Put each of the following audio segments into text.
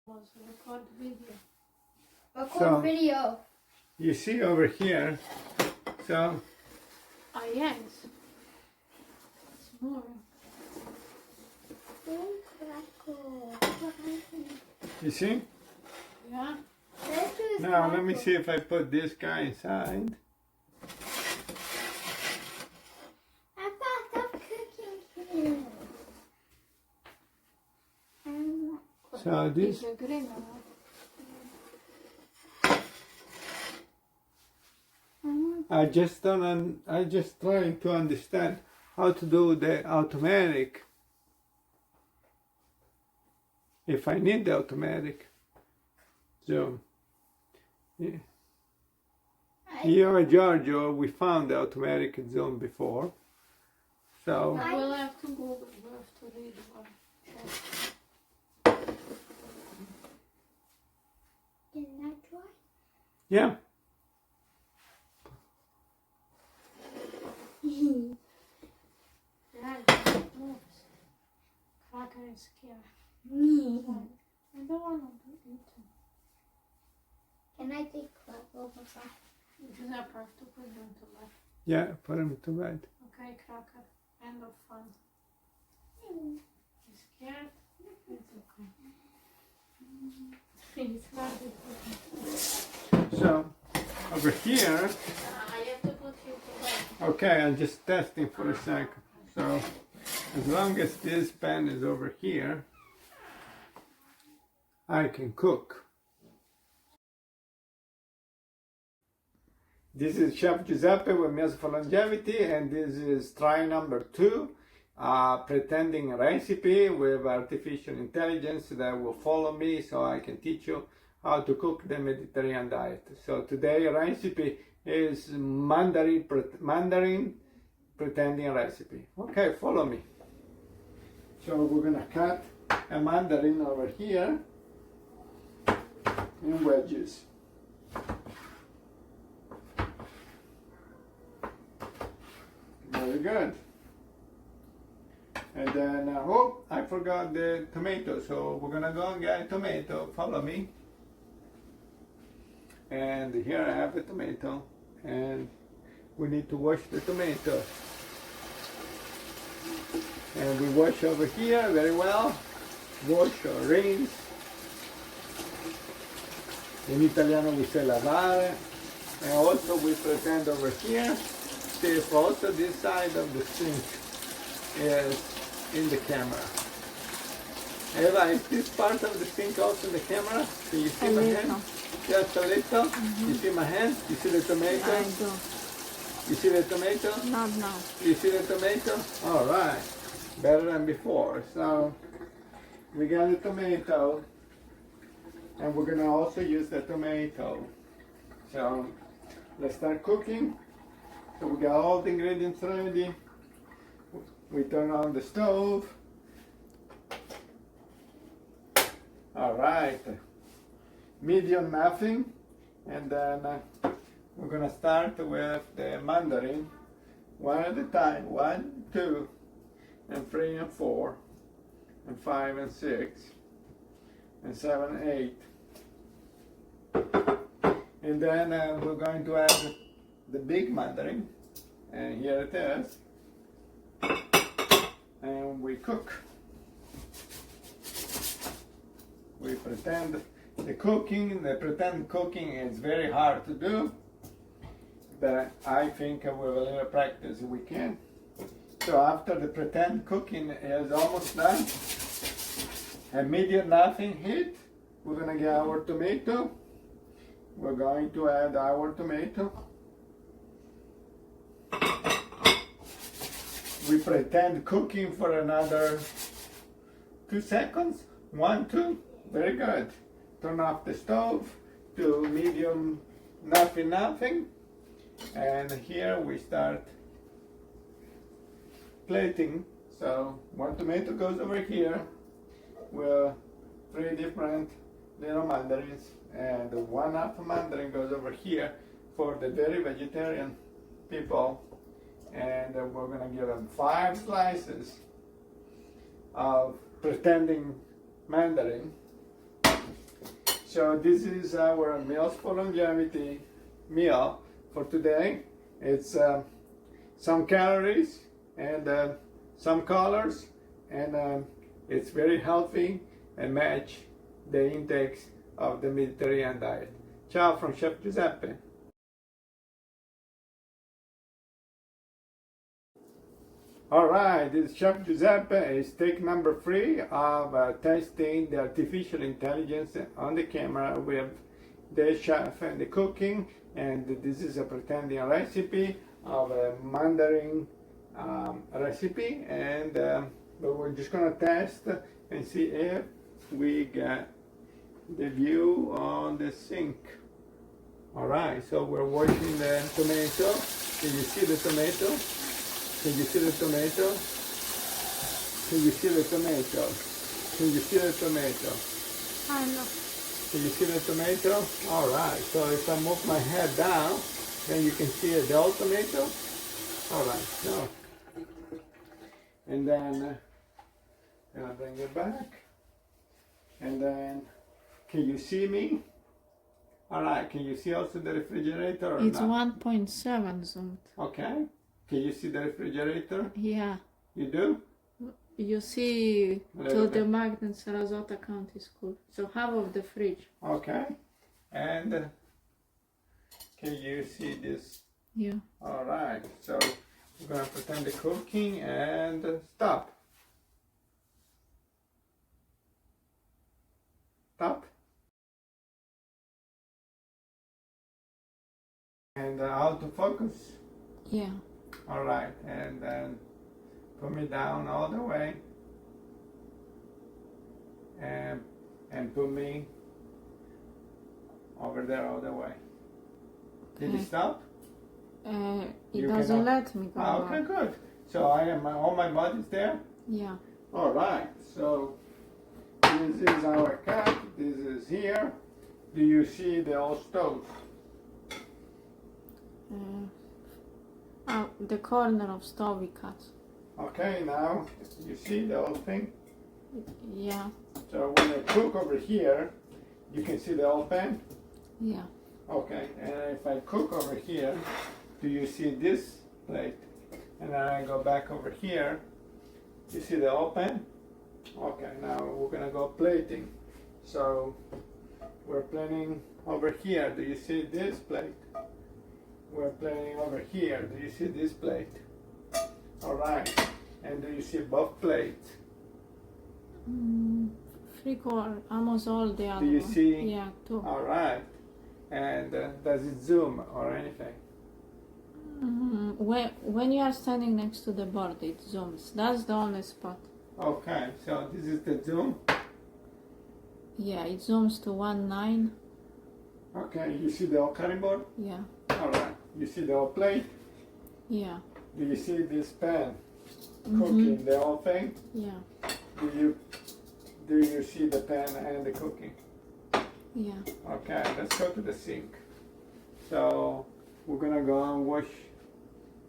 Record video. Record video. You see over here, so Yes. It's more. you see? Yeah. Now let me see if I put this guy inside. So this, I just trying to understand how to do the automatic. If I need the automatic. So yeah. Here at Giorgio we found the automatic zone before. So We'll have to Google. We'll have to read one. Can I try? yeah. Yeah, it moves. Cracker is scared. I don't want to do it. Can I take Cracker over? You just have to put them to bed. Yeah, put him to bed. Okay, Cracker. End of fun. You scared? It's okay. It's not difficult. So over here, I have to put you to bed. okay, I'm just testing for a second. So as long as this pan is over here, I can cook. This is Chef Giuseppe with Meals for Longevity, and this is try number 2, pretending recipe with artificial intelligence that will follow me so I can teach you how to cook the Mediterranean diet. So today recipe is Mandarin pretending recipe. Okay, follow me. So we're gonna cut a mandarin over here in wedges. Very good. And then, oh, I forgot the tomato, so we're gonna go and get a tomato. Follow me. And here I have a tomato, and we need to wash the tomato. And we wash over here very well. Wash or rinse. In Italiano we say lavare. And also we pretend over here, see if also this side of the sink is in the camera. Eva, is this part of the sink also in the camera? Can you see my hand? Just a little? You see my hand? You see the tomato? I do. You see the tomato? Not now. You see the tomato? All right. Better than before. So we got the tomato, and we're gonna also use the tomato. So let's start cooking. So we got all the ingredients ready. We turn on the stove. All right. Medium nothing, and then we're gonna start with the mandarin, one at a time. 1, 2, and 3 and 4, and 5 and 6, and 7 and 8. And then we're going to add the big mandarin, and here it is. And we cook. We pretend the pretend cooking is very hard to do, but I think with a little practice we can. So after the pretend cooking is almost done, immediate nothing heat, we're gonna get our tomato. We're going to add our tomato. We pretend cooking for another 2 seconds. 1, 2, very good. Turn off the stove to medium nothing. And here we start plating. So 1 tomato goes over here with 3 different little mandarins, and 1/2 mandarin goes over here for the very vegetarian people. And we're gonna give them 5 slices of pretending mandarin. So this is our Meals for Longevity meal for today. It's some calories and some colors, and it's very healthy and match the intakes of the Mediterranean diet. Ciao from Chef Giuseppe. All right, this is Chef Giuseppe. It's take number 3 of testing the artificial intelligence on the camera with the chef and the cooking. And this is a pretending recipe of a Mandarin recipe. And but we're just gonna test and see if we get the view on the sink. All right, so we're washing the tomato. Can you see the tomato? Can you see the tomato? Can you see the tomato? Can you see the tomato? I know. Can you see the tomato? All right, so if I move my head down, then you can see the whole tomato. All right, so, and then I'll bring it back. And then, can you see me? All right, can you see also the refrigerator or It's not? 1.7 zoomed. Okay. Can you see the refrigerator? Yeah. You do? You see A to little the bit. Magna Sarasota County School. So half of the fridge. Okay. And can you see this? Yeah. All right. So we're gonna pretend the cooking and stop. Stop. And autofocus. Yeah. All right. And then put me down all the way. And put me over there all the way. Did you Okay. stop? It You doesn't cannot- let me go Ah, okay, back. good. So I am all my body's there. Yeah. All right. So this is our cat. This is here. Do you see the old stove? The corner of stove we cut. Okay. Now you see the whole thing. Yeah. So when I cook over here, you can see the whole pan. Yeah. Okay. And if I cook over here, do you see this plate? And then I go back over here. You see the whole pan? Okay. Now we're gonna go plating. So we're planning over here. Do you see this plate? We're planning over here. Do you see this plate? All right. And do you see both plates? 3/4, almost all the other you one. see? Yeah, 2. All right. And does it zoom or anything? When you are standing next to the board, it zooms. That's the only spot. Okay. So this is the zoom. Yeah, it zooms to 1.9. Okay. You see the whole cutting board? Yeah. All right. You see the whole plate? Yeah. Do you see this pan cooking the whole thing? Yeah. Do you see the pan and the cooking? Yeah. Okay, let's go to the sink. So we're gonna go and wash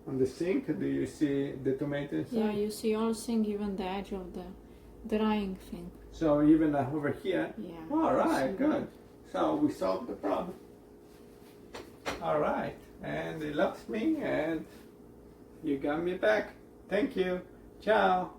on the sink. Do you see the tomato inside? Yeah, you see all thing, even the edge of the drying thing. So even over here? Yeah. All right, See good. So we solved the problem. All right, and he loves me and you got me back. Thank you. Ciao.